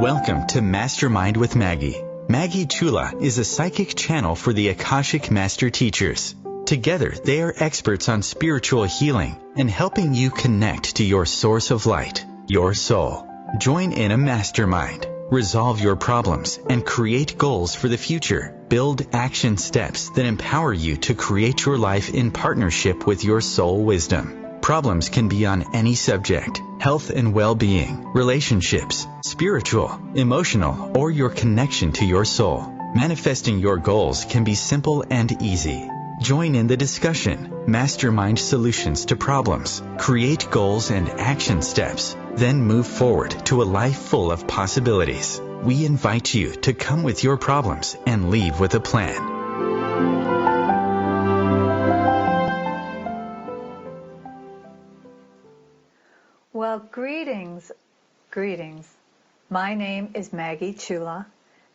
Welcome to Mastermind with Maggie. Maggie Chula is a psychic channel for the Akashic Master Teachers. Together, they are experts on spiritual healing and helping you connect to your source of light, your soul. Join in a mastermind. Resolve your problems and create goals for the future. Build action steps that empower you to create your life in partnership with your soul wisdom. Problems can be on any subject: health and well-being, relationships, spiritual, emotional, or your connection to your soul. Manifesting your goals can be simple and easy. Join in the discussion. Mastermind solutions to problems. Create goals and action steps. Then move forward to a life full of possibilities. We invite you to come with your problems and leave with a plan. Well, greetings. My name is Maggie Chula,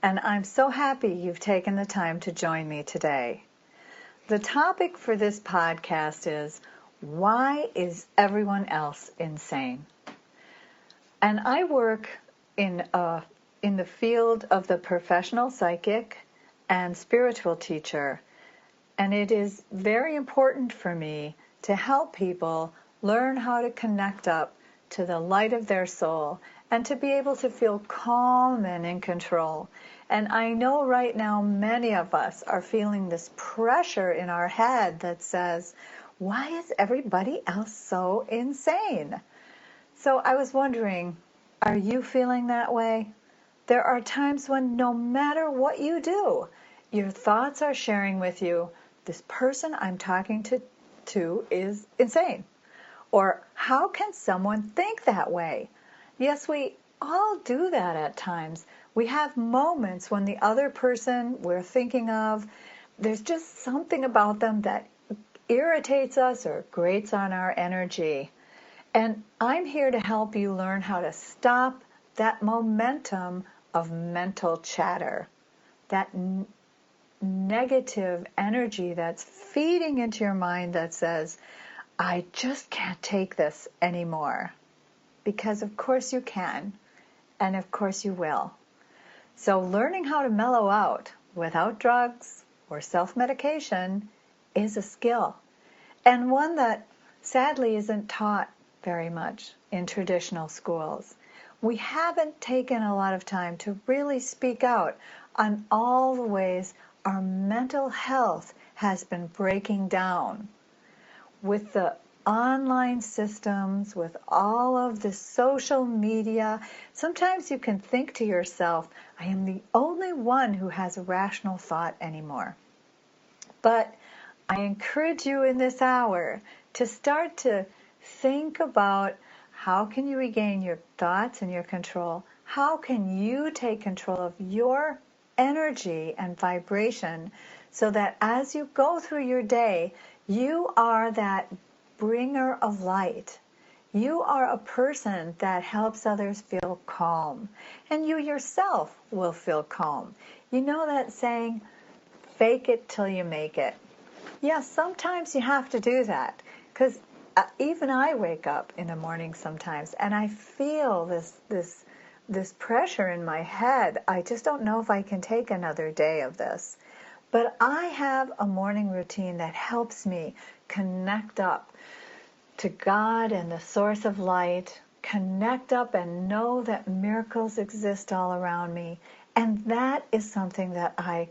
and I'm so happy you've taken the time to join me today. The topic for this podcast is, why is everyone else insane? And I work in the field of the professional psychic and spiritual teacher, and it is very important for me to help people learn how to connect up to the light of their soul and to be able to feel calm and in control. And I know right now many of us are feeling this pressure in our head that says, why is everybody else so insane? So I was wondering, are you feeling that way? There are times when no matter what you do, your thoughts are sharing with you, this person I'm talking to is insane. Or how can someone think that way? Yes, we all do that at times. We have moments when the other person we're thinking of, there's just something about them that irritates us or grates on our energy. And I'm here to help you learn how to stop that momentum of mental chatter, that negative energy that's feeding into your mind that says, I just can't take this anymore. Because of course you can, and of course you will. So learning how to mellow out without drugs or self-medication is a skill, and one that sadly isn't taught very much in traditional schools. We haven't taken a lot of time to really speak out on all the ways our mental health has been breaking down. With the online systems, with all of the social media, sometimes you can think to yourself, I am the only one who has a rational thought anymore. But I encourage you in this hour to start to think about how can you regain your thoughts and your control? How can you take control of your energy and vibration so that as you go through your day, you are that bringer of light. You are a person that helps others feel calm. And you yourself will feel calm. You know that saying, fake it till you make it. Yes, sometimes you have to do that. Because even I wake up in the morning sometimes and I feel this pressure in my head. I just don't know if I can take another day of this. But I have a morning routine that helps me connect up to God and the source of light, connect up and know that miracles exist all around me. And that is something that I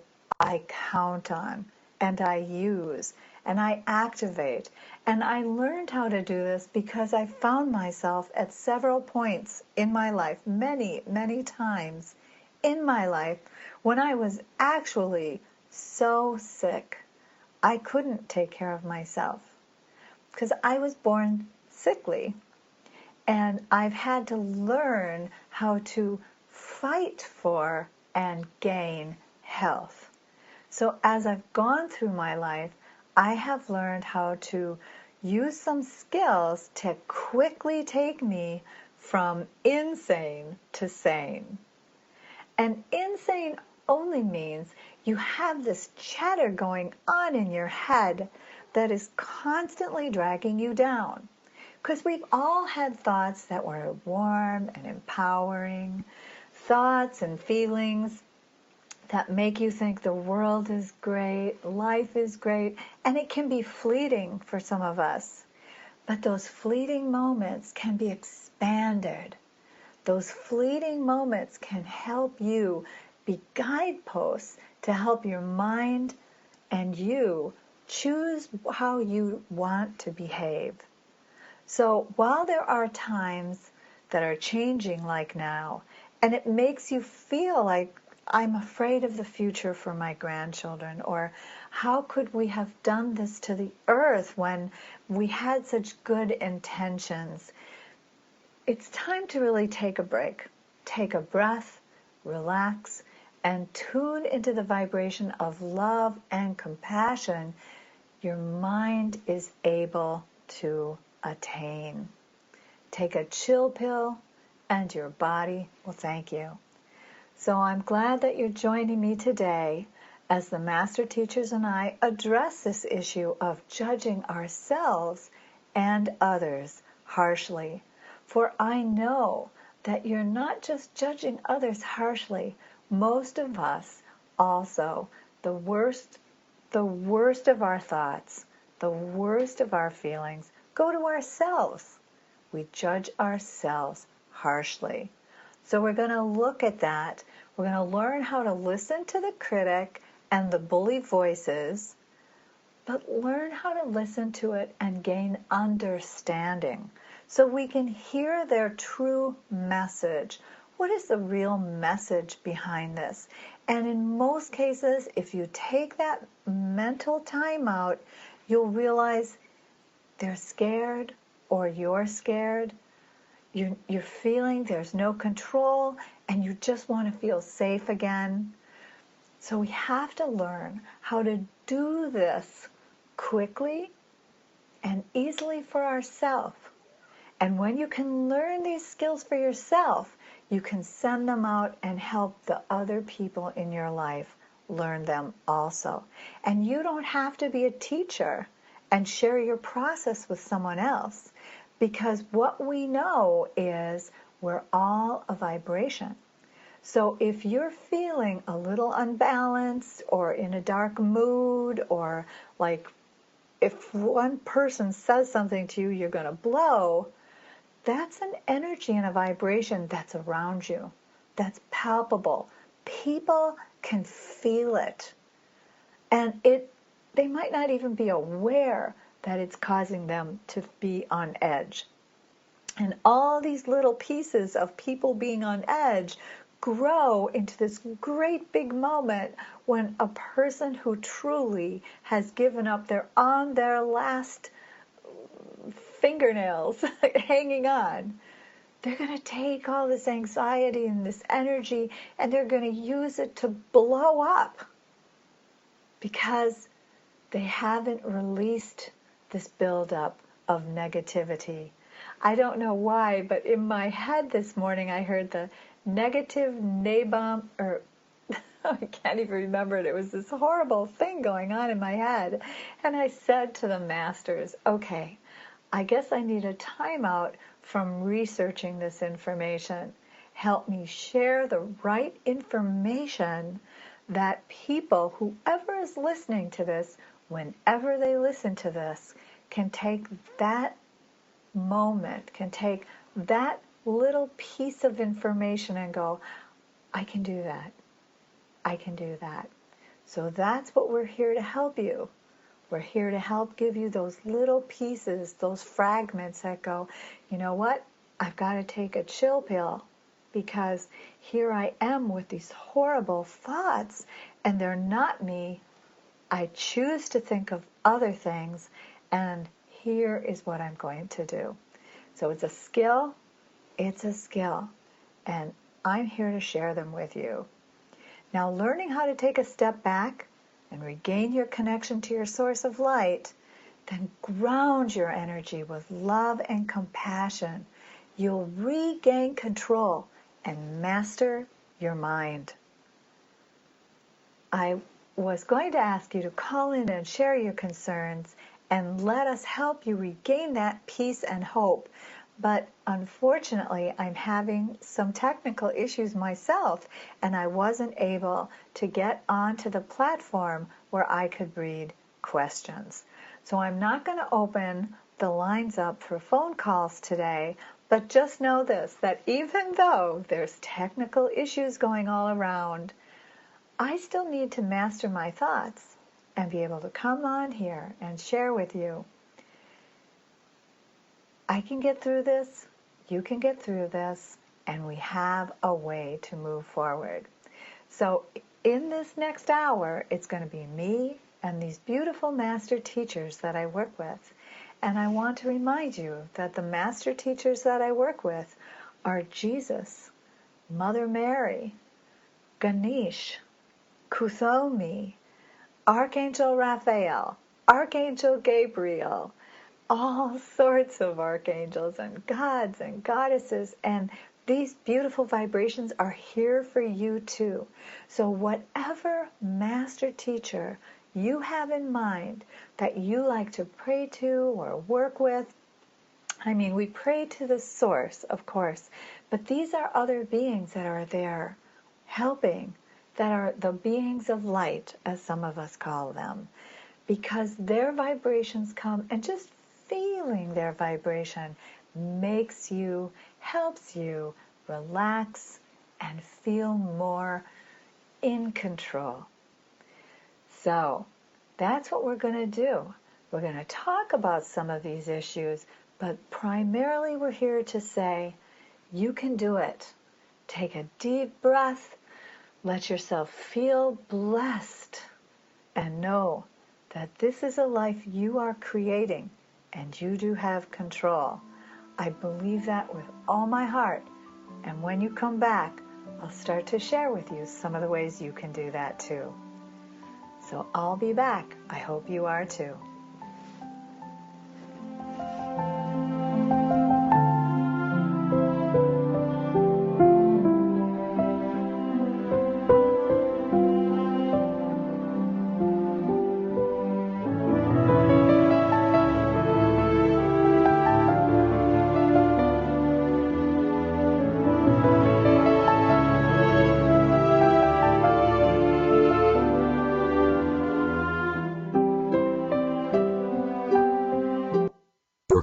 count on and I use and I activate. And I learned how to do this because I found myself at several points in my life, many, many times in my life, when I was actually so sick, I couldn't take care of myself because I was born sickly, and I've had to learn how to fight for and gain health. So as I've gone through my life, I have learned how to use some skills to quickly take me from insane to sane. And insane only means you have this chatter going on in your head that is constantly dragging you down. Because we've all had thoughts that were warm and empowering, thoughts and feelings that make you think the world is great, life is great, and it can be fleeting for some of us. But those fleeting moments can be expanded. Those fleeting moments can help you be guideposts to help your mind and you choose how you want to behave. So while there are times that are changing like now, and it makes you feel like I'm afraid of the future for my grandchildren, or how could we have done this to the earth when we had such good intentions? It's time to really take a break. Take a breath, relax, and tune into the vibration of love and compassion your mind is able to attain. Take a chill pill and your body will thank you. So I'm glad that you're joining me today as the Master Teachers and I address this issue of judging ourselves and others harshly. For I know that you're not just judging others harshly. Most of us also, the worst of our thoughts, the worst of our feelings go to ourselves. We judge ourselves harshly. So we're going to look at that. We're going to learn how to listen to the critic and the bully voices, but learn how to listen to it and gain understanding so we can hear their true message. What is the real message behind this? And in most cases, if you take that mental time out, you'll realize they're scared or you're scared. You're feeling there's no control and you just want to feel safe again. So we have to learn how to do this quickly and easily for ourselves. And when you can learn these skills for yourself, you can send them out and help the other people in your life learn them also. And you don't have to be a teacher and share your process with someone else, because what we know is we're all a vibration. So if you're feeling a little unbalanced or in a dark mood, or like if one person says something to you, you're going to blow, that's an energy and a vibration that's around you, that's palpable. People can feel it. And they might not even be aware that it's causing them to be on edge. And all these little pieces of people being on edge grow into this great big moment when a person who truly has given up, they're on their last fingernails hanging on. They're going to take all this anxiety and this energy and they're going to use it to blow up because they haven't released this buildup of negativity. I don't know why, but in my head this morning I heard the negative nabomb, or I can't even remember it. It was this horrible thing going on in my head. And I said to the masters, okay, I guess I need a timeout from researching this information. Help me share the right information that people, whoever is listening to this, whenever they listen to this, can take that moment, can take that little piece of information and go, I can do that. I can do that. So that's what we're here to help you. We're here to help give you those little pieces, those fragments that go, you know what? I've got to take a chill pill because here I am with these horrible thoughts and they're not me. I choose to think of other things and here is what I'm going to do. So it's a skill. It's a skill. And I'm here to share them with you. Now, learning how to take a step back and regain your connection to your source of light, then ground your energy with love and compassion. You'll regain control and master your mind. I was going to ask you to call in and share your concerns and let us help you regain that peace and hope. But unfortunately, I'm having some technical issues myself, and I wasn't able to get onto the platform where I could read questions. So I'm not going to open the lines up for phone calls today, but just know this, that even though there's technical issues going all around, I still need to master my thoughts and be able to come on here and share with you. I can get through this, you can get through this, and we have a way to move forward. So in this next hour, it's going to be me and these beautiful master teachers that I work with. And I want to remind you that the master teachers that I work with are Jesus, Mother Mary, Ganesh, Kuthomi, Archangel Raphael, Archangel Gabriel, all sorts of archangels and gods and goddesses, and these beautiful vibrations are here for you too. So whatever master teacher you have in mind that you like to pray to or work with, I mean, we pray to the source, of course, but these are other beings that are there helping, that are the beings of light, as some of us call them, because their vibrations come, and just feeling their vibration helps you relax and feel more in control. So that's what we're going to do. We're going to talk about some of these issues, but primarily we're here to say, you can do it. Take a deep breath, let yourself feel blessed, and know that this is a life you are creating, and you do have control. I believe that with all my heart. And when you come back, I'll start to share with you some of the ways you can do that too. So I'll be back. I hope you are too.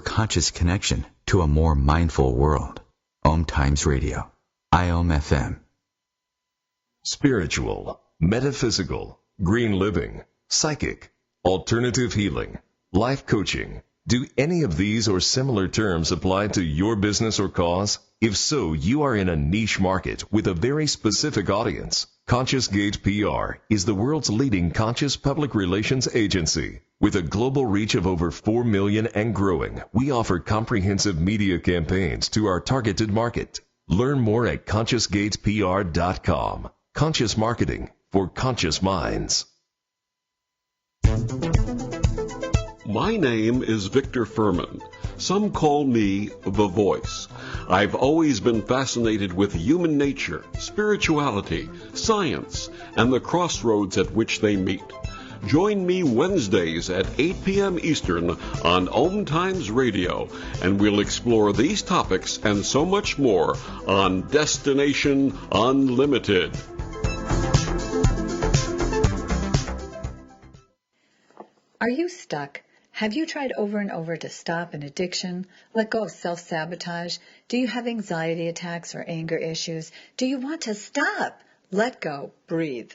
Conscious connection to a more mindful world. OMTimes Radio. IOM FM. Spiritual, metaphysical, green living, psychic, alternative healing, life coaching. Do any of these or similar terms apply to your business or cause? If so, you are in a niche market with a very specific audience. Conscious Gate PR is the world's leading conscious public relations agency. With a global reach of over 4 million and growing, we offer comprehensive media campaigns to our targeted market. Learn more at ConsciousGatesPR.com. Conscious marketing for conscious minds. My name is Victor Furman. Some call me the Voice. I've always been fascinated with human nature, spirituality, science, and the crossroads at which they meet. Join me Wednesdays at 8 p.m. Eastern on OMTimes Radio, and we'll explore these topics and so much more on Destination Unlimited. Are you stuck? Have you tried over and over to stop an addiction, let go of self-sabotage? Do you have anxiety attacks or anger issues? Do you want to stop, let go, breathe?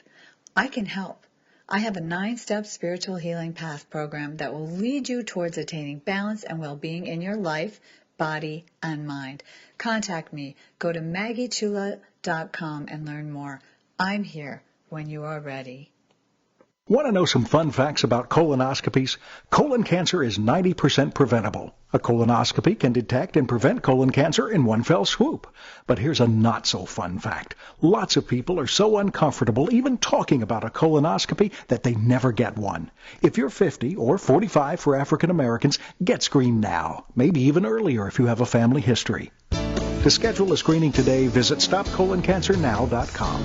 I can help. I have a 9-step spiritual healing path program that will lead you towards attaining balance and well-being in your life, body, and mind. Contact me. Go to MaggieChula.com and learn more. I'm here when you are ready. Want to know some fun facts about colonoscopies? Colon cancer is 90% preventable. A colonoscopy can detect and prevent colon cancer in one fell swoop. But here's a not-so-fun fact. Lots of people are so uncomfortable even talking about a colonoscopy that they never get one. If you're 50 or 45 for African Americans, get screened now. Maybe even earlier if you have a family history. To schedule a screening today, visit StopColonCancerNow.com.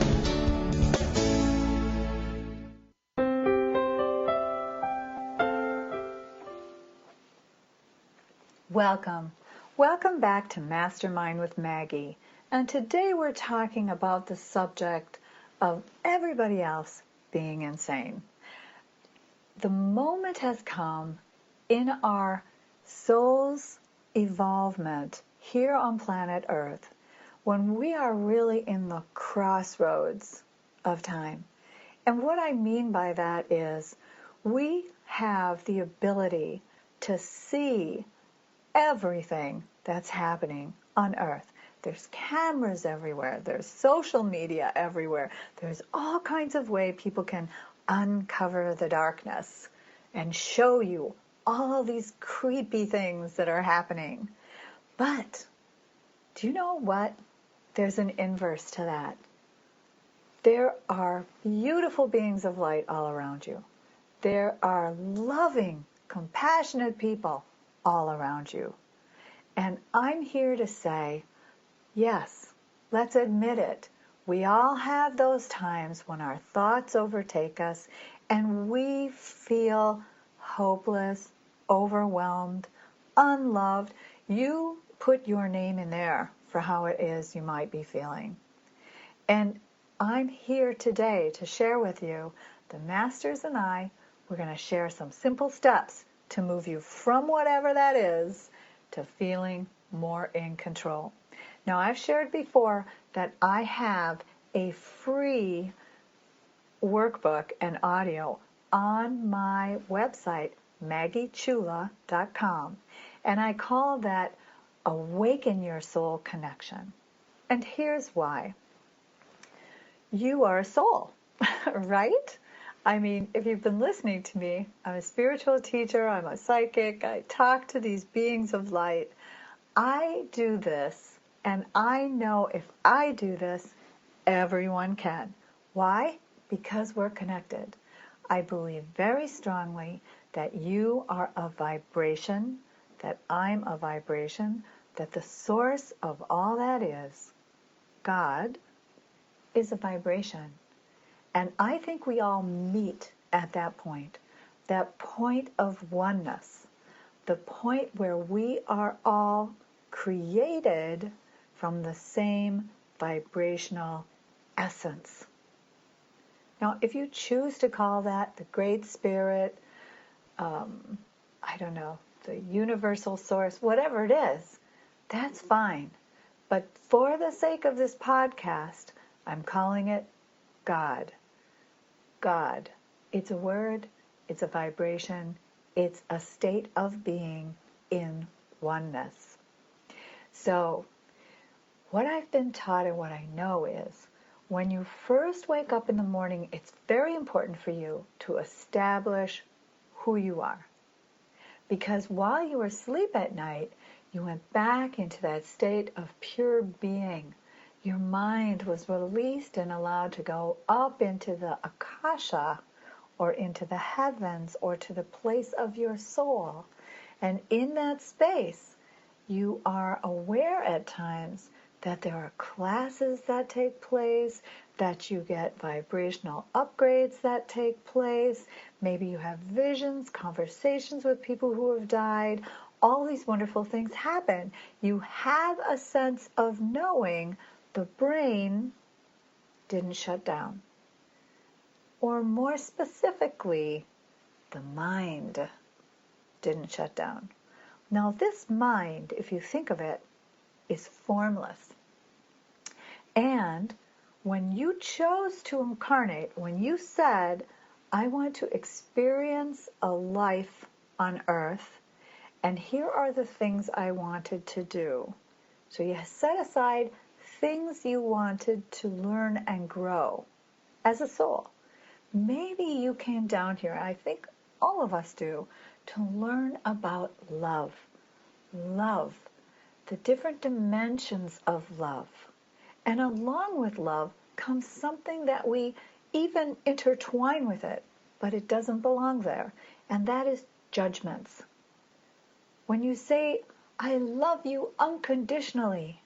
Welcome. Welcome back to Mastermind with Maggie, and today we're talking about the subject of everybody else being insane. The moment has come in our soul's evolvement here on planet Earth when we are really in the crossroads of time. And what I mean by that is we have the ability to see everything that's happening on Earth. There's cameras everywhere. There's social media everywhere. There's all kinds of ways people can uncover the darkness and show you all these creepy things that are happening. But do you know what? There's an inverse to that. There are beautiful beings of light all around you. There are loving, compassionate people all around you. And I'm here to say, yes, let's admit it. We all have those times when our thoughts overtake us and we feel hopeless, overwhelmed, unloved. You put your name in there for how it is you might be feeling. And I'm here today to share with you, the Masters and I, we're going to share some simple steps to move you from whatever that is to feeling more in control. Now, I've shared before that I have a free workbook and audio on my website, maggiechula.com, and I call that Awaken Your Soul Connection. And here's why. You are a soul, right? I mean, if you've been listening to me, I'm a spiritual teacher, I'm a psychic, I talk to these beings of light. I do this, and I know if I do this, everyone can. Why? Because we're connected. I believe very strongly that you are a vibration, that I'm a vibration, that the source of all that is, God, is a vibration. And I think we all meet at that point of oneness, the point where we are all created from the same vibrational essence. Now, if you choose to call that the Great Spirit, the universal source, whatever it is, that's fine. But for the sake of this podcast, I'm calling it God. God. It's a word, it's a vibration, it's a state of being in oneness. So, what I've been taught and what I know is, when you first wake up in the morning, it's very important for you to establish who you are. Because while you were asleep at night, you went back into that state of pure being. Your mind was released and allowed to go up into the akasha, or into the heavens, or to the place of your soul. And in that space, you are aware at times that there are classes that take place, that you get vibrational upgrades that take place. Maybe you have visions, conversations with people who have died. All these wonderful things happen. You have a sense of knowing the brain didn't shut down. Or more specifically, the mind didn't shut down. Now this mind, if you think of it, is formless. And when you chose to incarnate, when you said, I want to experience a life on earth, and here are the things I wanted to do. So you set aside things you wanted to learn and grow as a soul. Maybe you came down here, I think all of us do, to learn about love. Love, the different dimensions of love. And along with love comes something that we even intertwine with it, but it doesn't belong there, and that is judgments. When you say, I love you unconditionally,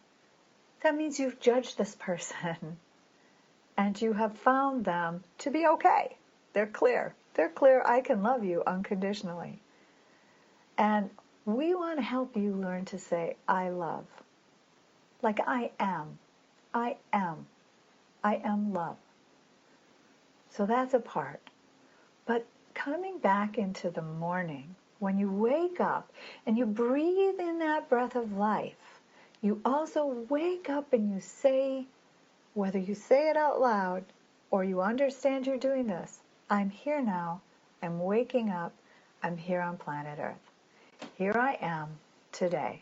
that means you've judged this person and you have found them to be okay. They're clear. They're clear, I can love you unconditionally. And We want to help you learn to say, I love. Like I am. I am. I am love. So that's a part. But coming back into the morning, when you wake up and you breathe in that breath of life, you also wake up and you say, whether you say it out loud or you understand you're doing this, I'm here now, I'm waking up, I'm here on planet Earth. Here I am today.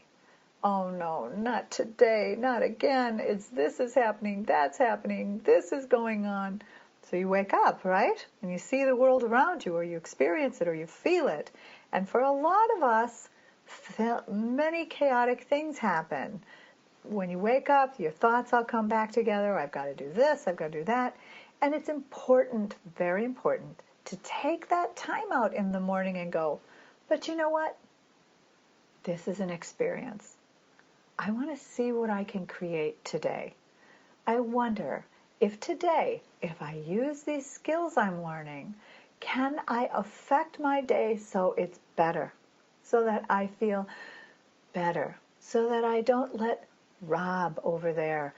Oh no, not today, not again. This is happening, that's happening, this is going on. So you wake up, right? And you see the world around you, or you experience it, or you feel it. And for a lot of us, many chaotic things happen. When you wake up, your thoughts all come back together. I've got to do this, I've got to do that. And it's important, very important, to take that time out in the morning and go, but you know what? This is an experience. I want to see what I can create today. I wonder if today, if I use these skills I'm learning, can I affect my day so it's better, so that I feel better, so that I don't let Rob over there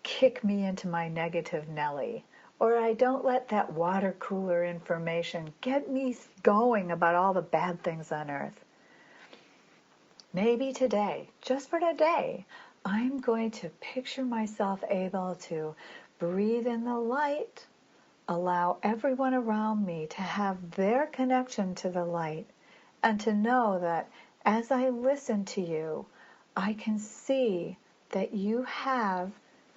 kick me into my negative Nelly, or I don't let that water cooler information get me going about all the bad things on earth. Maybe today, just for today, I'm going to picture myself able to breathe in the light, allow everyone around me to have their connection to the light, and to know that as I listen to you, I can see that you have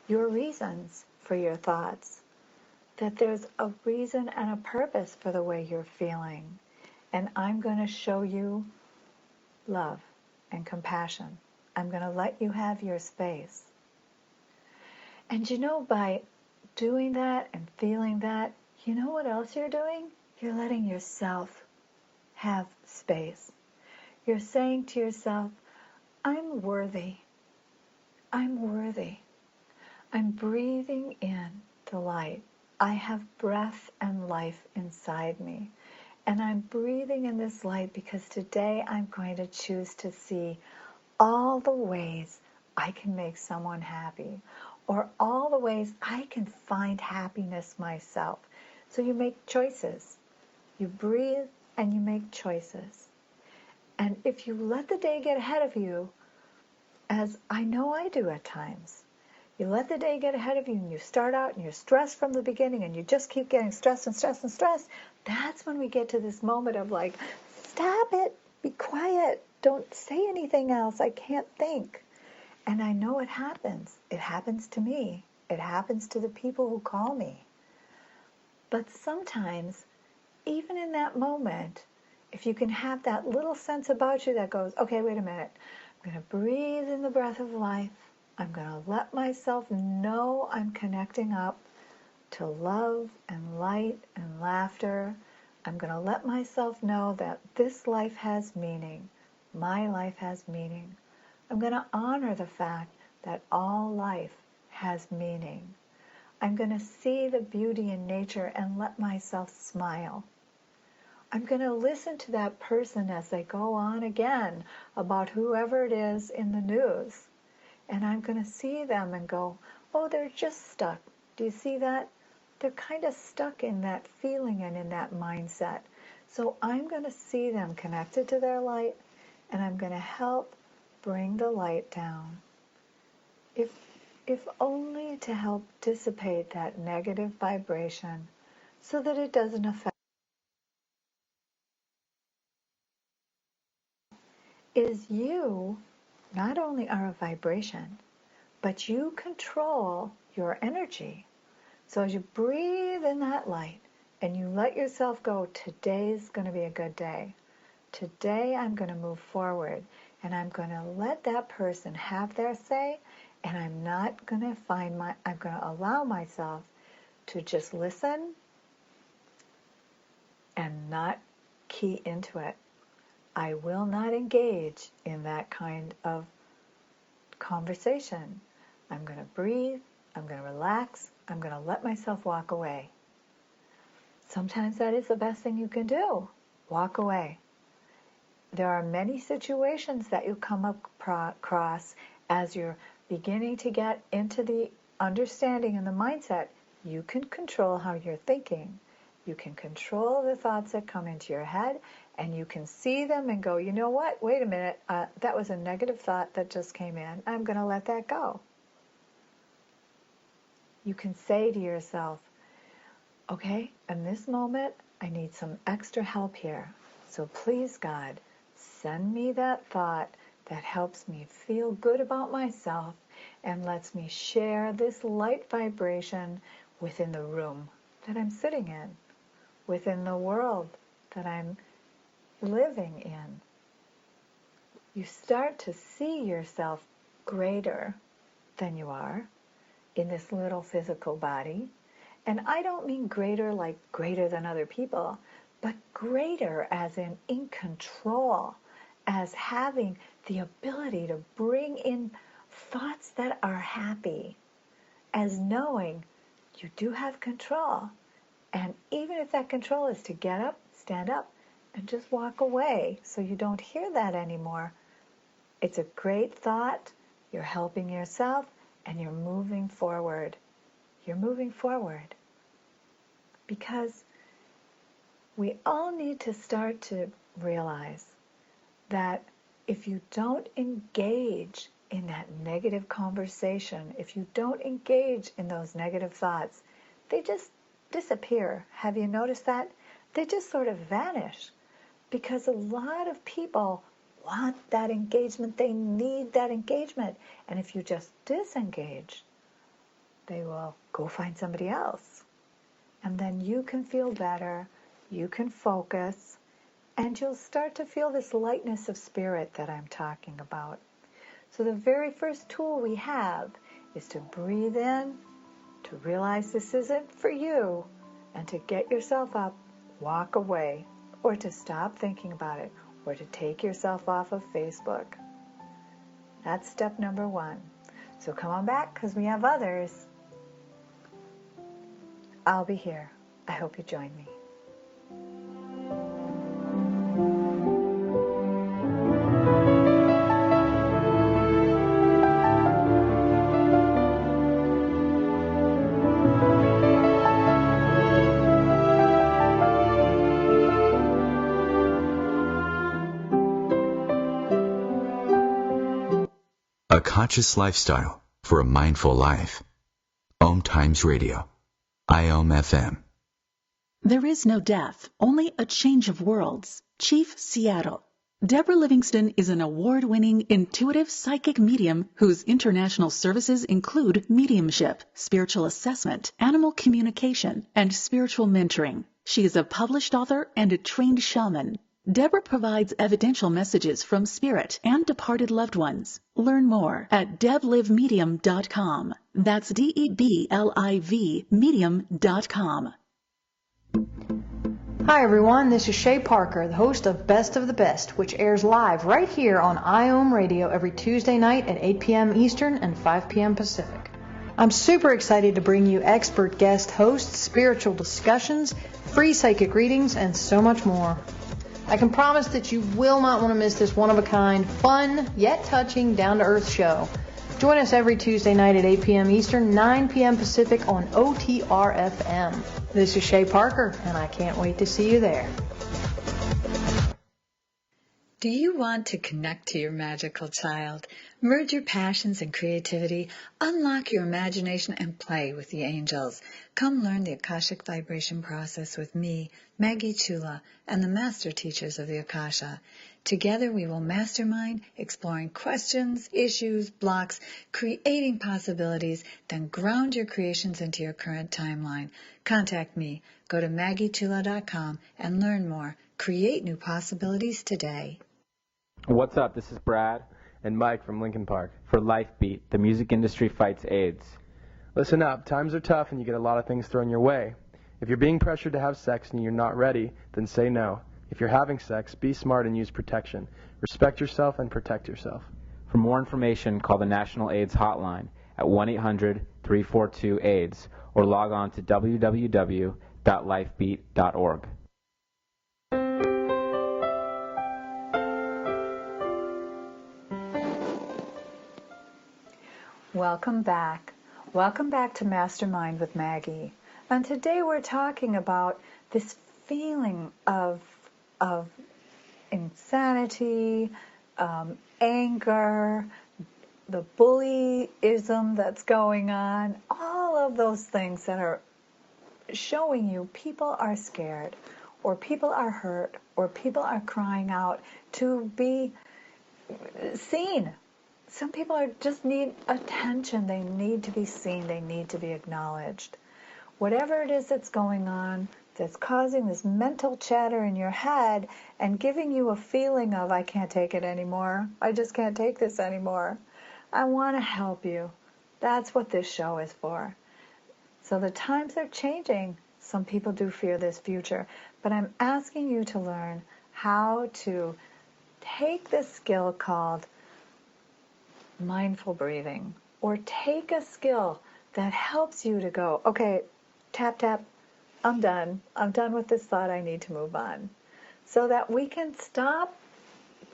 your reasons for your thoughts, that there's a reason and a purpose for the way you're feeling. And I'm going to show you love and compassion. I'm going to let you have your space. And you know, by doing that and feeling that, you know what else you're doing? You're letting yourself have space. You're saying to yourself, I'm worthy. I'm worthy. I'm breathing in the light. I have breath and life inside me. And I'm breathing in this light because today I'm going to choose to see all the ways I can make someone happy, or all the ways I can find happiness myself. So you make choices. You breathe and you make choices. And if you let the day get ahead of you, as I know I do at times, you let the day get ahead of you and you start out and you're stressed from the beginning and you just keep getting stressed and stressed and stressed, that's when we get to this moment of like, stop it, be quiet, don't say anything else, I can't think. And I know it happens. It happens to me. It happens to the people who call me. But sometimes, even in that moment, if you can have that little sense about you that goes, okay, wait a minute, I'm going to breathe in the breath of life. I'm going to let myself know I'm connecting up to love and light and laughter. I'm going to let myself know that this life has meaning. My life has meaning. I'm going to honor the fact that all life has meaning. I'm going to see the beauty in nature and let myself smile. I'm going to listen to that person as they go on again about whoever it is in the news. And I'm going to see them and go, oh, they're just stuck. Do you see that? They're kind of stuck in that feeling and in that mindset. So I'm going to see them connected to their light, and I'm going to help bring the light down. If only to help dissipate that negative vibration so that it doesn't affect. Is you not only are a vibration, but you control your energy. So as you breathe in that light and you let yourself go, today's going to be a good day. Today I'm going to move forward and I'm going to let that person have their say, and I'm not going to I'm going to allow myself to just listen and not key into it. I will not engage in that kind of conversation. I'm going to breathe, I'm going to relax, I'm going to let myself walk away. Sometimes that is the best thing you can do. Walk away. there are many situations that you come across as you're beginning to get into the understanding and the mindset. You can control how you're thinking. You can control the thoughts that come into your head, and you can see them and go, you know what, wait a minute, that was a negative thought that just came in. I'm going to let that go. You can say to yourself, okay, in this moment, I need some extra help here. So please, God, send me that thought that helps me feel good about myself and lets me share this light vibration within the room that I'm sitting in, within the world that I'm living in. You start to see yourself greater than you are in this little physical body. And I don't mean greater like greater than other people, but greater as in control, as having the ability to bring in thoughts that are happy, as knowing you do have control. And even if that control is to get up, stand up, and just walk away so you don't hear that anymore, it's a great thought. You're helping yourself and you're moving forward. You're moving forward. Because we all need to start to realize that if you don't engage in that negative conversation, if you don't engage in those negative thoughts, they just disappear. Have you noticed that? They just sort of vanish because a lot of people want that engagement. They need that engagement. And if you just disengage, they will go find somebody else. And then you can feel better, you can focus, and you'll start to feel this lightness of spirit that I'm talking about. So the very first tool we have is to breathe in, to realize this isn't for you, and to get yourself up, walk away, or to stop thinking about it, or to take yourself off of Facebook. That's step number 1. So come on back, because we have others. I'll be here. I hope you join me. A conscious lifestyle for a mindful life. OMTimes Radio. IOM FM. There is no death, only a change of worlds. Chief, Seattle. Deborah Livingston is an award-winning intuitive psychic medium whose international services include mediumship, spiritual assessment, animal communication, and spiritual mentoring. She is a published author and a trained shaman. Deborah provides evidential messages from spirit and departed loved ones. Learn more at deblivemedium.com. That's DEBLIV medium.com. Hi everyone, this is Shay Parker, the host of Best of the Best, which airs live right here on IOM Radio every Tuesday night at 8 p.m. Eastern and 5 p.m. Pacific. I'm super excited to bring you expert guest hosts, spiritual discussions, free psychic readings, and so much more. I can promise that you will not want to miss this one-of-a-kind, fun, yet touching, down-to-earth show. Join us every Tuesday night at 8 p.m. Eastern, 9 p.m. Pacific on OTR-FM. This is Shay Parker, and I can't wait to see you there. Do you want to connect to your magical child, merge your passions and creativity, unlock your imagination, and play with the angels? Come learn the Akashic Vibration process with me, Maggie Chula, and the Master Teachers of the Akasha. Together we will mastermind, exploring questions, issues, blocks, creating possibilities, then ground your creations into your current timeline. Contact me. Go to MaggieChula.com and learn more. Create new possibilities today. What's up? This is Brad and Mike from Lincoln Park for Life Beat, the music industry fights AIDS. Listen up, times are tough and you get a lot of things thrown your way. If you're being pressured to have sex and you're not ready, then say no. If you're having sex, be smart and use protection. Respect yourself and protect yourself. For more information, call the National AIDS Hotline at 1-800-342-AIDS or log on to www.lifebeat.org. Welcome back. Welcome back to Mastermind with Maggie. And today we're talking about this feeling of insanity, anger, the bullyism that's going on, all of those things that are showing you people are scared, or people are hurt, or people are crying out to be seen. Some people just need attention. They need to be seen. They need to be acknowledged. Whatever it is that's going on, that's causing this mental chatter in your head and giving you a feeling of, I can't take it anymore. I just can't take this anymore. I want to help you. That's what this show is for. So the times are changing. Some people do fear this future. But I'm asking you to learn how to take this skill called mindful breathing, or take a skill that helps you to go, okay, tap, tap, I'm done. I'm done with this thought. I need to move on. So that we can stop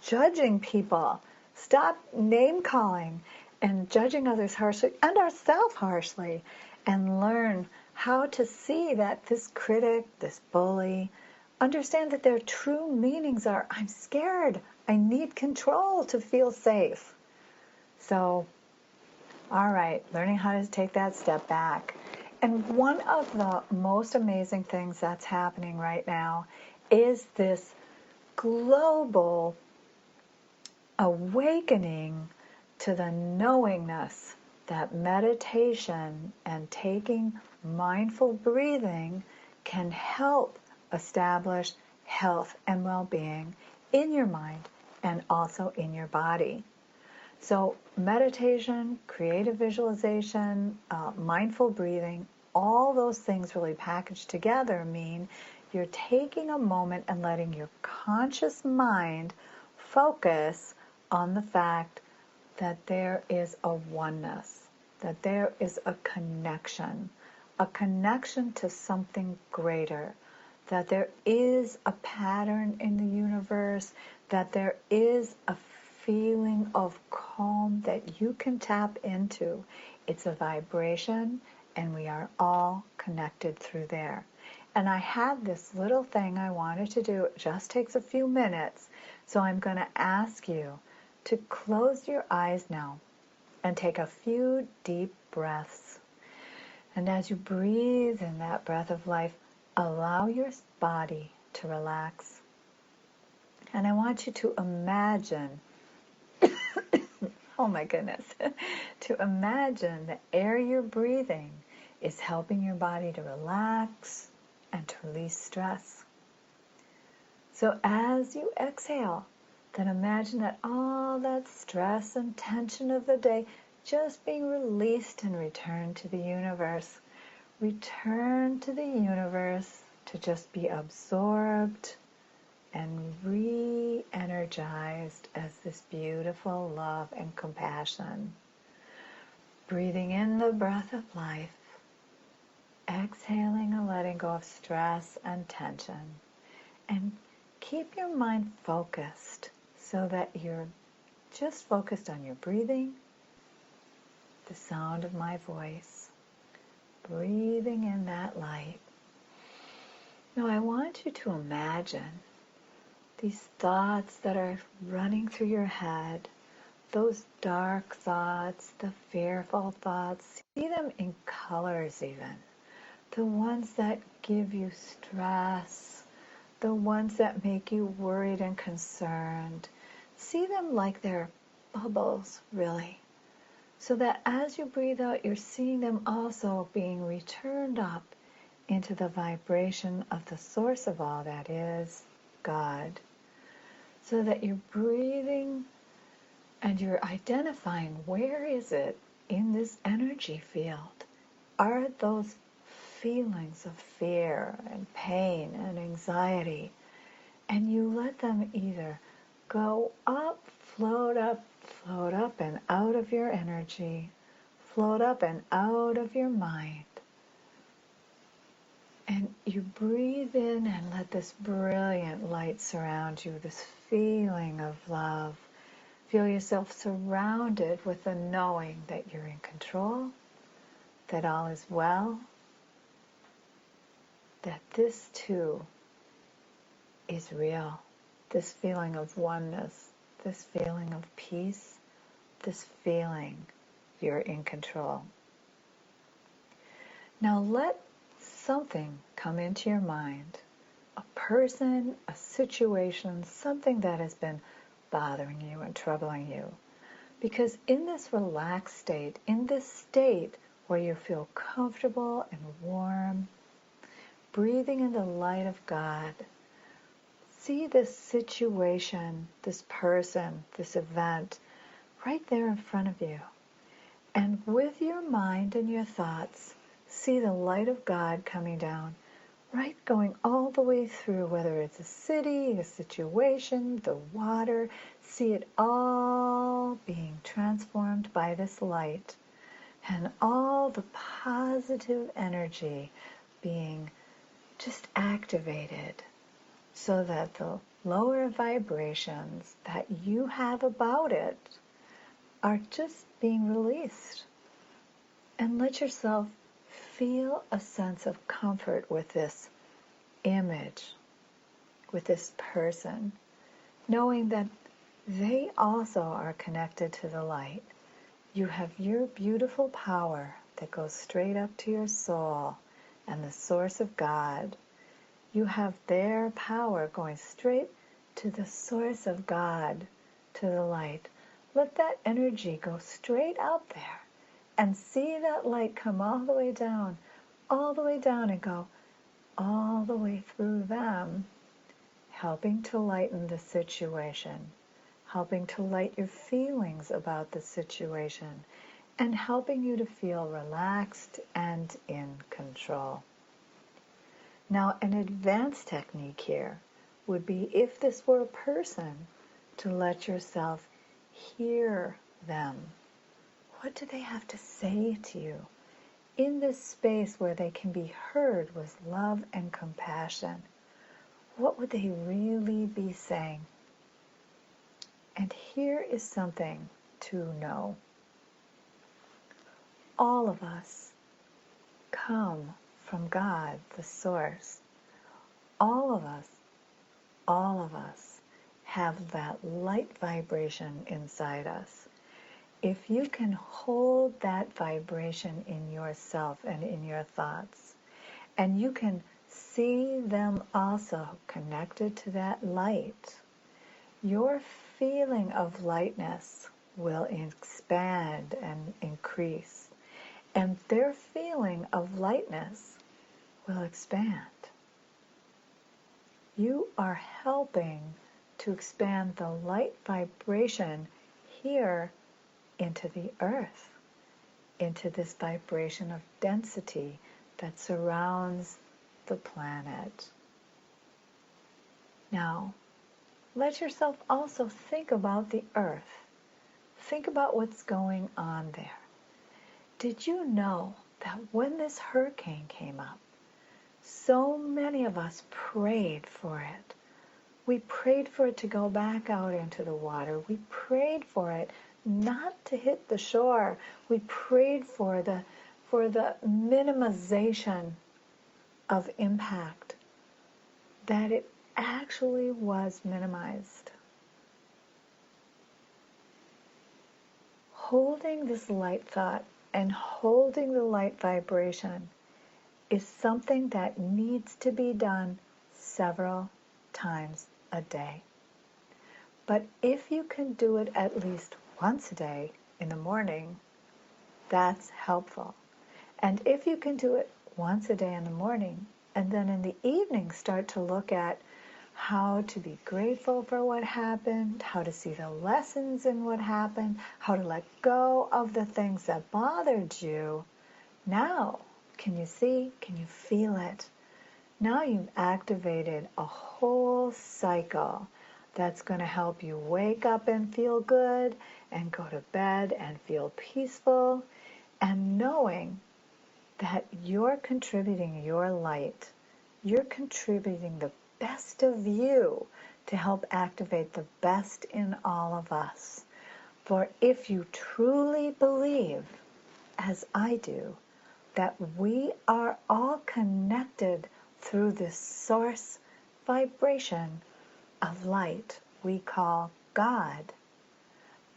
judging people, stop name calling and judging others harshly and ourselves harshly, and learn how to see that this critic, this bully, understand that their true meanings are, I'm scared. I need control to feel safe. So, all right, learning how to take that step back. And one of the most amazing things that's happening right now is this global awakening to the knowingness that meditation and taking mindful breathing can help establish health and well-being in your mind and also in your body. So meditation, creative visualization, mindful breathing, all those things really packaged together mean you're taking a moment and letting your conscious mind focus on the fact that there is a oneness, that there is a connection to something greater, that there is a pattern in the universe, that there is a feeling of calm that you can tap into. It's a vibration, and we are all connected through there. And I have this little thing I wanted to do. It just takes a few minutes. So I'm going to ask you to close your eyes now and take a few deep breaths. And as you breathe in that breath of life, allow your body to relax. And I want you to imagine oh my goodness, to imagine the air you're breathing is helping your body to relax and to release stress. So as you exhale, then imagine that all that stress and tension of the day just being released and returned to the universe. Return to the universe to just be absorbed and re-energized as this beautiful love and compassion. Breathing in the breath of life, exhaling and letting go of stress and tension. And keep your mind focused so that you're just focused on your breathing, the sound of my voice, breathing in that light. Now I want you to imagine these thoughts that are running through your head, those dark thoughts, the fearful thoughts, see them in colors even. The ones that give you stress, the ones that make you worried and concerned. See them like they're bubbles, really. So that as you breathe out, you're seeing them also being returned up into the vibration of the source of all that is, God. So that you're breathing and you're identifying where is it in this energy field. Are those feelings of fear and pain and anxiety? And you let them either go up and out of your energy, float up and out of your mind. And you breathe in and let this brilliant light surround you, this feeling of love, Feel yourself surrounded with the knowing that you're in control, that all is well, that this too is real. This feeling of oneness, this feeling of peace, this feeling you're in control. Now let something come into your mind, a person, a situation, something that has been bothering you and troubling you. Because in this relaxed state, in this state where you feel comfortable and warm, breathing in the light of God, see this situation, this person, this event right there in front of you. And with your mind and your thoughts, see the light of God coming down, right, going all the way through, whether it's a city, a situation, the water, see it all being transformed by this light, and all the positive energy being just activated so that the lower vibrations that you have about it are just being released. And let yourself feel a sense of comfort with this image, with this person, knowing that they also are connected to the light. You have your beautiful power that goes straight up to your soul and the source of God. You have their power going straight to the source of God, to the light. Let that energy go straight out there. And see that light come all the way down, and go all the way through them, helping to lighten the situation, helping to light your feelings about the situation, and helping you to feel relaxed and in control. Now, an advanced technique here would be, if this were a person, to let yourself hear them. What do they have to say to you in this space where they can be heard with love and compassion? What would they really be saying? And here is something to know. All of us come from God, the source. All of us have that light vibration inside us. If you can hold that vibration in yourself and in your thoughts, and you can see them also connected to that light, your feeling of lightness will expand and increase, and their feeling of lightness will expand. You are helping to expand the light vibration here into the earth, into this vibration of density that surrounds the planet. Now, let yourself also think about the earth. Think about what's going on there. Did you know that when this hurricane came up, so many of us prayed for it? We prayed for it to go back out into the water. We prayed for it not to hit the shore. We prayed for the minimization of impact, that it actually was minimized. Holding this light thought and holding the light vibration is something that needs to be done several times a day. But if you can do it at least once a day in the morning, that's helpful. And if you can do it once a day in the morning, and then in the evening start to look at how to be grateful for what happened, how to see the lessons in what happened, how to let go of the things that bothered you, now, can you see? Can you feel it? Now you've activated a whole cycle that's going to help you wake up and feel good, and go to bed and feel peaceful, and knowing that you're contributing your light, you're contributing the best of you to help activate the best in all of us. For if you truly believe, as I do, that we are all connected through this source vibration of light we call God,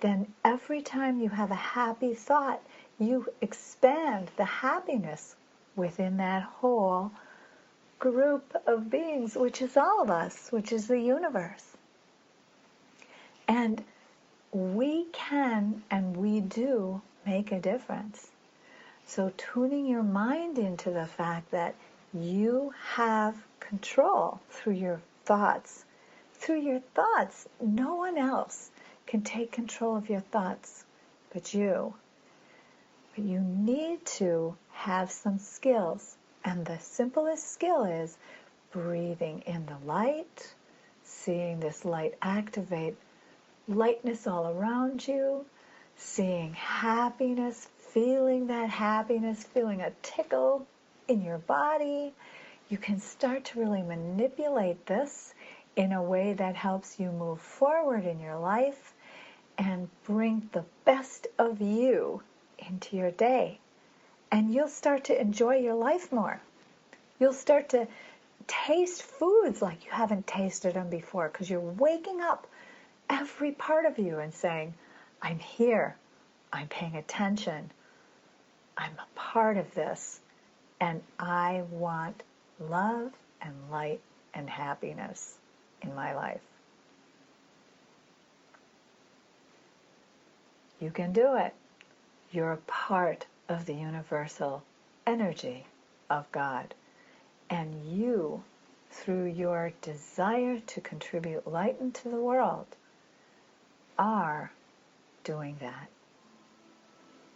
then every time you have a happy thought, you expand the happiness within that whole group of beings, which is all of us, which is the universe. And we can and we do make a difference. So tuning your mind into the fact that you have control through your thoughts. Through your thoughts, no one else can take control of your thoughts but you. But you need to have some skills. And the simplest skill is breathing in the light, seeing this light activate lightness all around you, seeing happiness, feeling that happiness, feeling a tickle in your body. You can start to really manipulate this in a way that helps you move forward in your life and bring the best of you into your day. And you'll start to enjoy your life more. You'll start to taste foods like you haven't tasted them before because you're waking up every part of you and saying, I'm here, I'm paying attention, I'm a part of this, and I want love and light and happiness in my life. You can do it. You're a part of the universal energy of God. And you, through your desire to contribute light into the world, are doing that.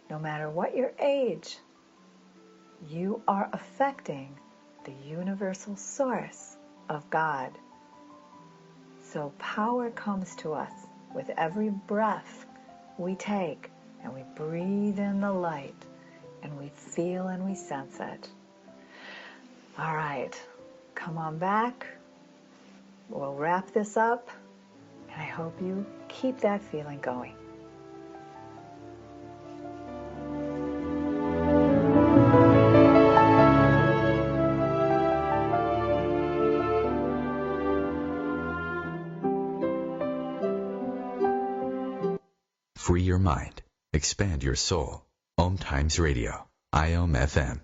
No matter what your age, you are affecting the universal source of God. So power comes to us with every breath we take, and we breathe in the light, and we feel and we sense it. All right, come on back. We'll wrap this up, and I hope you keep that feeling going. Free your mind. Expand your soul. OMTimes Radio. IOM FM.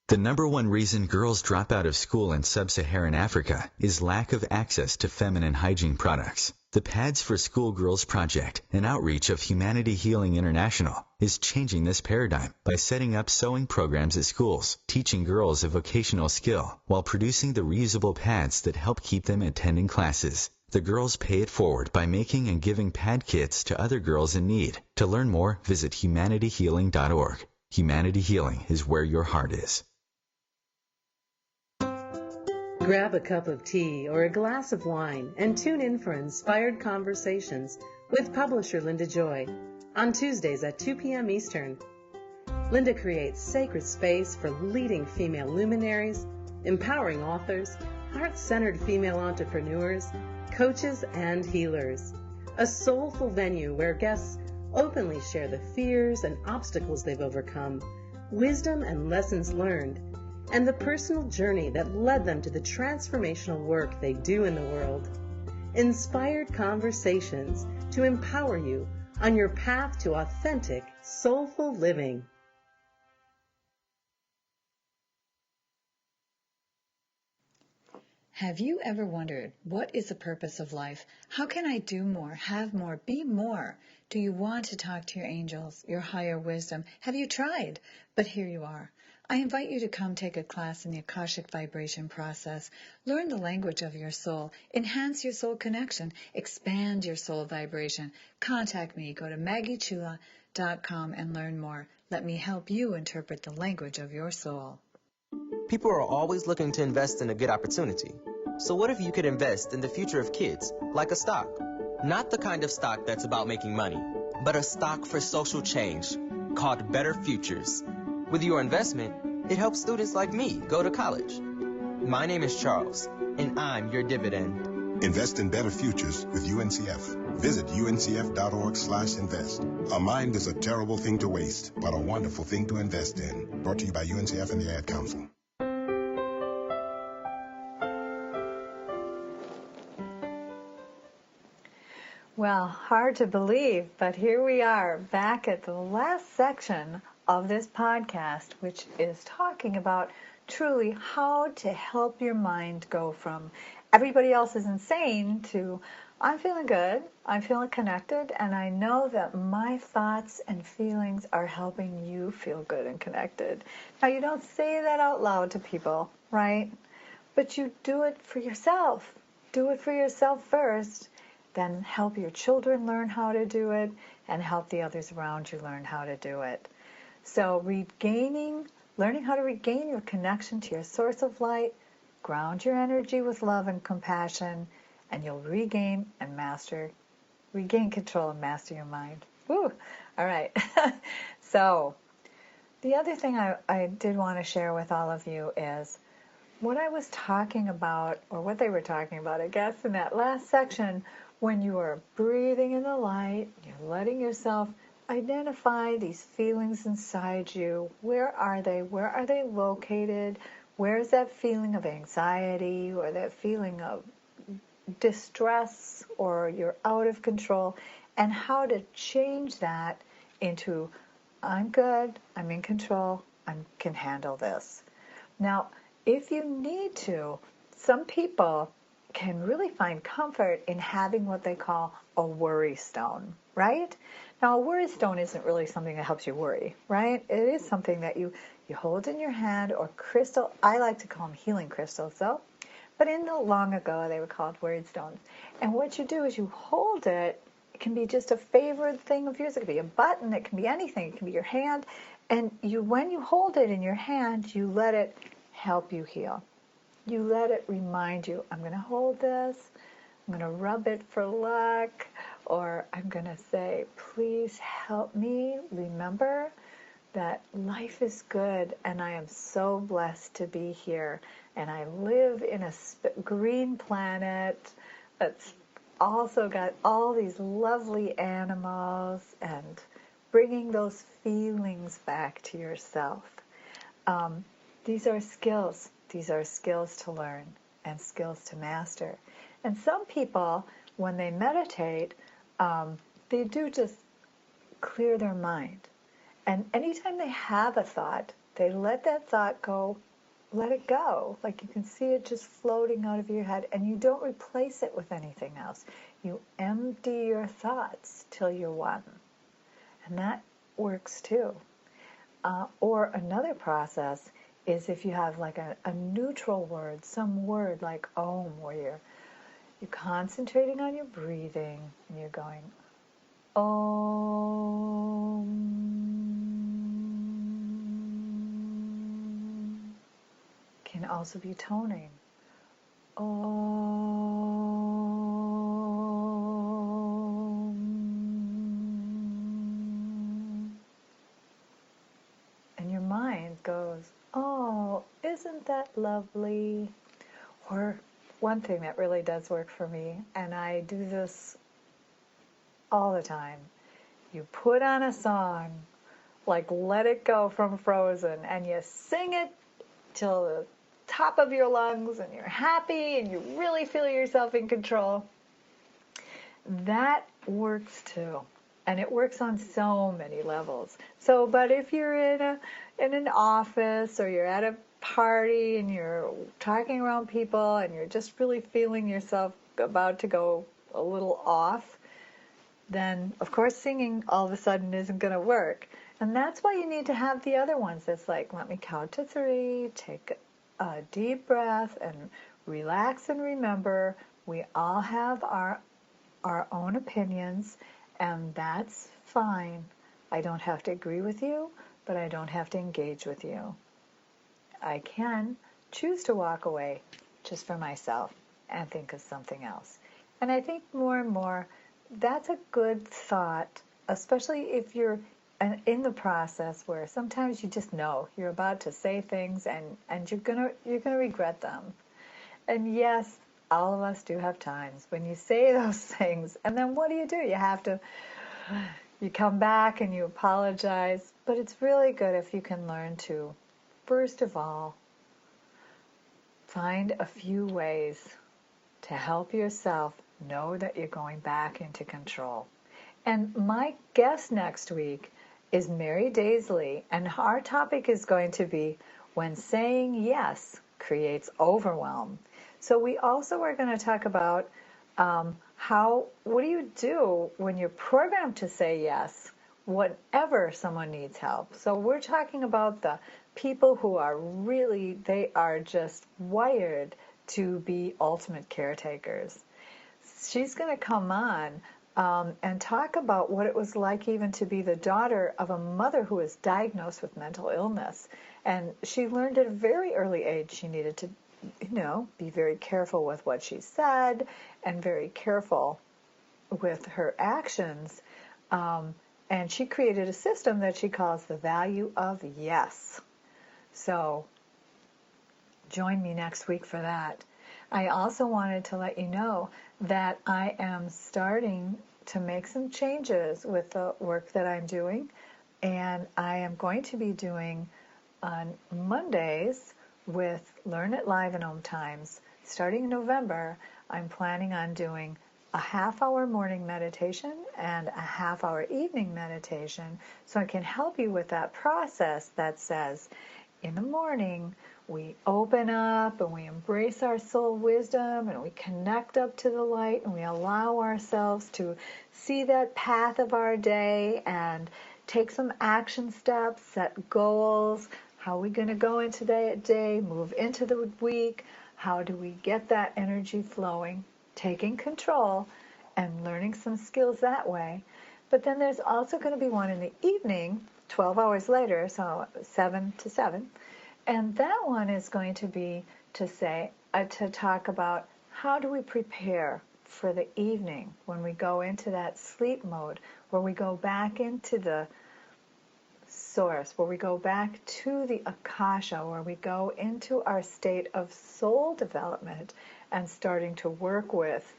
The number one reason girls drop out of school in sub-Saharan Africa is lack of access to feminine hygiene products. The Pads for Schoolgirls Project, an outreach of Humanity Healing International, is changing this paradigm by setting up sewing programs at schools, teaching girls a vocational skill, while producing the reusable pads that help keep them attending classes. The girls pay it forward by making and giving pad kits to other girls in need. To learn more, visit humanityhealing.org. Humanity Healing is where your heart is. Grab a cup of tea or a glass of wine and tune in for Inspired Conversations with publisher Linda Joy on Tuesdays at 2 p.m. Eastern. Linda creates sacred space for leading female luminaries, empowering authors, heart-centered female entrepreneurs, coaches, and healers. A soulful venue where guests openly share the fears and obstacles they've overcome, wisdom and lessons learned, and the personal journey that led them to the transformational work they do in the world. Inspired Conversations to empower you on your path to authentic, soulful living. Have you ever wondered, what is the purpose of life? How can I do more, have more, be more? Do you want to talk to your angels, your higher wisdom? Have you tried? But here you are. I invite you to come take a class in the Akashic Vibration process. Learn the language of your soul. Enhance your soul connection. Expand your soul vibration. Contact me. Go to maggiechula.com and learn more. Let me help you interpret the language of your soul. People are always looking to invest in a good opportunity. So what if you could invest in the future of kids, like a stock? Not the kind of stock that's about making money, but a stock for social change called Better Futures. With your investment, it helps students like me go to college. My name is Charles, and I'm your dividend. Invest in better futures with UNCF. Visit uncf.org/invest. A mind is a terrible thing to waste, but a wonderful thing to invest in. Brought to you by UNCF and the Ad Council. Well, hard to believe, but here we are back at the last section of this podcast, which is talking about truly how to help your mind go from everybody else is insane to I'm feeling good, I'm feeling connected, and I know that my thoughts and feelings are helping you feel good and connected. Now, you don't say that out loud to people, right? But you do it for yourself. Do it for yourself first, then help your children learn how to do it, and help the others around you learn how to do it. So learning how to regain your connection to your source of light, ground your energy with love and compassion, and you'll regain control and master your mind. Woo! All right. So the other thing I did want to share with all of you is what I was talking about, or what they were talking about, I guess, in that last section, when you are breathing in the light, you're letting yourself identify these feelings inside you. Where are they? Where are they located? Where is that feeling of anxiety or that feeling of distress or you're out of control? And how to change that into I'm good, I'm in control, I can handle this. Now, if you need to, some people can really find comfort in having what they call a worry stone, right? Now, a worry stone isn't really something that helps you worry, right? It is something that you hold in your hand, or crystal. I like to call them healing crystals, though. But long ago, they were called worry stones. And what you do is you hold it. It can be just a favorite thing of yours. It can be a button. It can be anything. It can be your hand. And when you hold it in your hand, you let it help you heal. You let it remind you, I'm going to hold this. I'm going to rub it for luck. Or I'm going to say, please help me remember that life is good and I am so blessed to be here. And I live in a green planet that's also got all these lovely animals, and bringing those feelings back to yourself. These are skills. These are skills to learn and skills to master. And some people, when they meditate, they do just clear their mind. And anytime they have a thought, they let that thought go, let it go. Like you can see it just floating out of your head, and you don't replace it with anything else. You empty your thoughts till you're one. And that works too. Or another process is if you have like a neutral word, some word like Om, where you're concentrating on your breathing and you're going Om. Can also be toning. Om. And your mind goes, oh, isn't that lovely? Or one thing that really does work for me, and I do this all the time, you put on a song like Let It Go from Frozen, and you sing it till the top of your lungs, and you're happy, and you really feel yourself in control. That works too. And it works on so many levels. So, but if you're in an office, or you're at a party and you're talking around people and you're just really feeling yourself about to go a little off, then of course singing all of a sudden isn't going to work. And that's why you need to have the other ones. It's like, let me count to 3, take a deep breath, and relax and remember we all have our own opinions, and that's fine. I don't have to agree with you, but I don't have to engage with you. I can choose to walk away just for myself and think of something else. And I think more and more that's a good thought, especially if you're in the process where sometimes you just know you're about to say things and you're gonna regret them. And yes, all of us do have times when you say those things, and then what do? You come back and you apologize. But it's really good if you can learn to, first of all, find a few ways to help yourself know that you're going back into control. And my guest next week is Mary Daisley, and our topic is going to be when saying yes creates overwhelm. So we also are going to talk about what do you do when you're programmed to say yes whenever someone needs help. So we're talking about the people who are they are just wired to be ultimate caretakers. She's going to come on and talk about what it was like even to be the daughter of a mother who was diagnosed with mental illness. And she learned at a very early age she needed to, be very careful with what she said and very careful with her actions. And she created a system that she calls the value of yes. So join me next week for that. I also wanted to let you know that I am starting to make some changes with the work that I'm doing, and I am going to be doing on Mondays with Learn It Live and OMTimes. Starting in November, I'm planning on doing a half-hour morning meditation and a half-hour evening meditation, so I can help you with that process that says, in the morning, we open up and we embrace our soul wisdom and we connect up to the light and we allow ourselves to see that path of our day and take some action steps, set goals. How are we going to go into the day, move into the week? How do we get that energy flowing, taking control and learning some skills that way? But then there's also going to be one in the evening, 12 hours later, so 7 to 7. And that one is going to be to talk about how do we prepare for the evening when we go into that sleep mode, where we go back into the source, where we go back to the Akasha, where we go into our state of soul development and starting to work with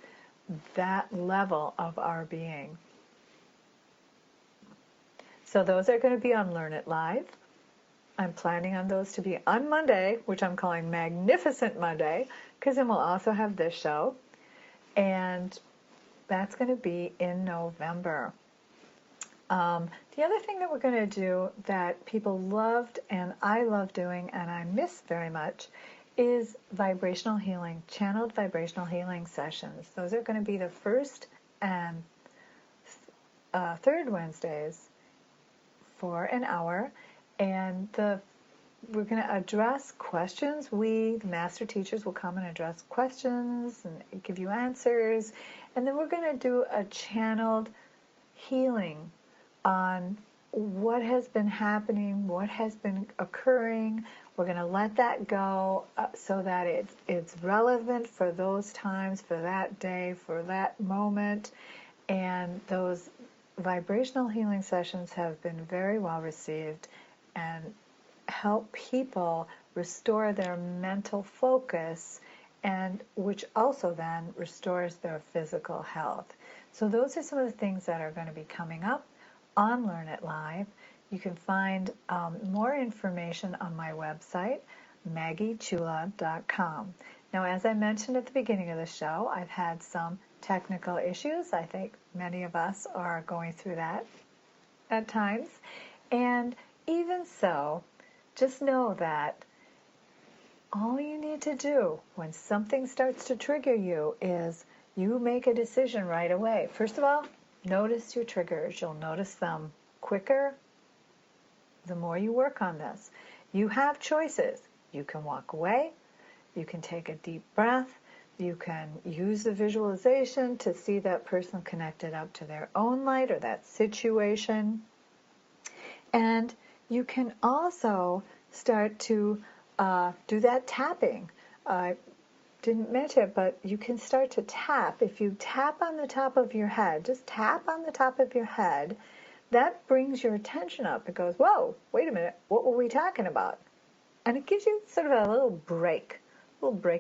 that level of our being. So those are going to be on Learn It Live. I'm planning on those to be on Monday, which I'm calling Magnificent Monday, because then we'll also have this show. And that's going to be in November. The other thing that we're going to do that people loved and I love doing and I miss very much is vibrational healing, channeled vibrational healing sessions. Those are going to be the first and third Wednesdays for an hour. And we're going to address questions. The master teachers, will come and address questions and give you answers. And then we're going to do a channeled healing on what has been happening, what has been occurring. We're going to let that go so that it's relevant for those times, for that day, for that moment. And those vibrational healing sessions have been very well received and help people restore their mental focus, and which also then restores their physical health. So those are some of the things that are going to be coming up on Learn It Live. You can find more information on my website, MaggieChula.com. Now, as I mentioned at the beginning of the show, I've had some technical issues. I think many of us are going through that at times. And even so, just know that all you need to do when something starts to trigger you is you make a decision right away. First of all, notice your triggers. You'll notice them quicker the more you work on this. You have choices. You can walk away. You can take a deep breath. You can use the visualization to see that person connected up to their own light or that situation. And you can also start to do that tapping. I didn't mention it, but you can start to tap. If you tap on the top of your head, just tap on the top of your head, that brings your attention up. It goes, whoa, wait a minute, what were we talking about? And it gives you sort of a little break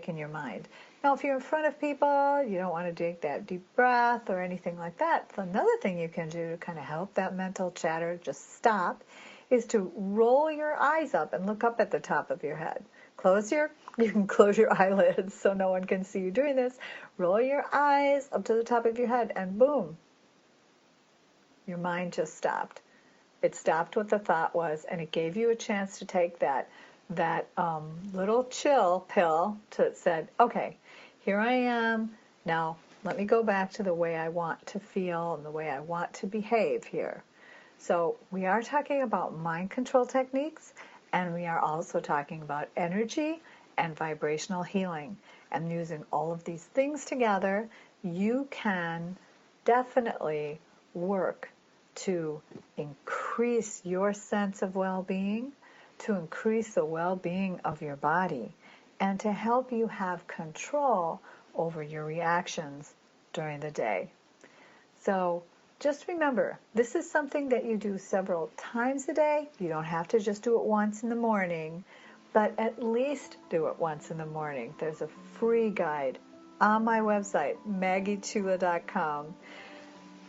in your mind. Now, if you're in front of people, you don't want to take that deep breath or anything like that. So another thing you can do to kind of help that mental chatter just stop is to roll your eyes up and look up at the top of your head. You can close your eyelids so no one can see you doing this. Roll your eyes up to the top of your head and boom, your mind just stopped. It stopped what the thought was, and it gave you a chance to take that little chill pill to said, okay, here I am. Now let me go back to the way I want to feel and the way I want to behave here. So we are talking about mind control techniques, and we are also talking about energy and vibrational healing. And using all of these things together, you can definitely work to increase your sense of well-being, to increase the well-being of your body, and to help you have control over your reactions during the day. So just remember, this is something that you do several times a day. You don't have to just do it once in the morning, but at least do it once in the morning. There's a free guide on my website, MaggieChula.com.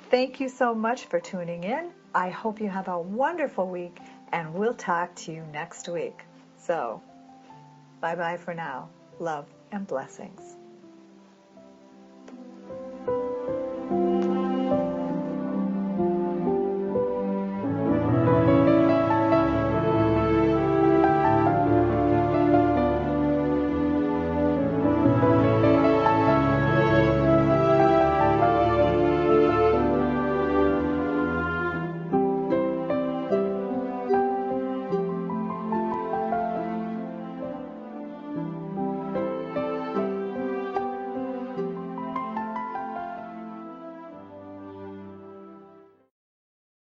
Thank you so much for tuning in. I hope you have a wonderful week, and we'll talk to you next week. So, bye-bye for now. Love and blessings.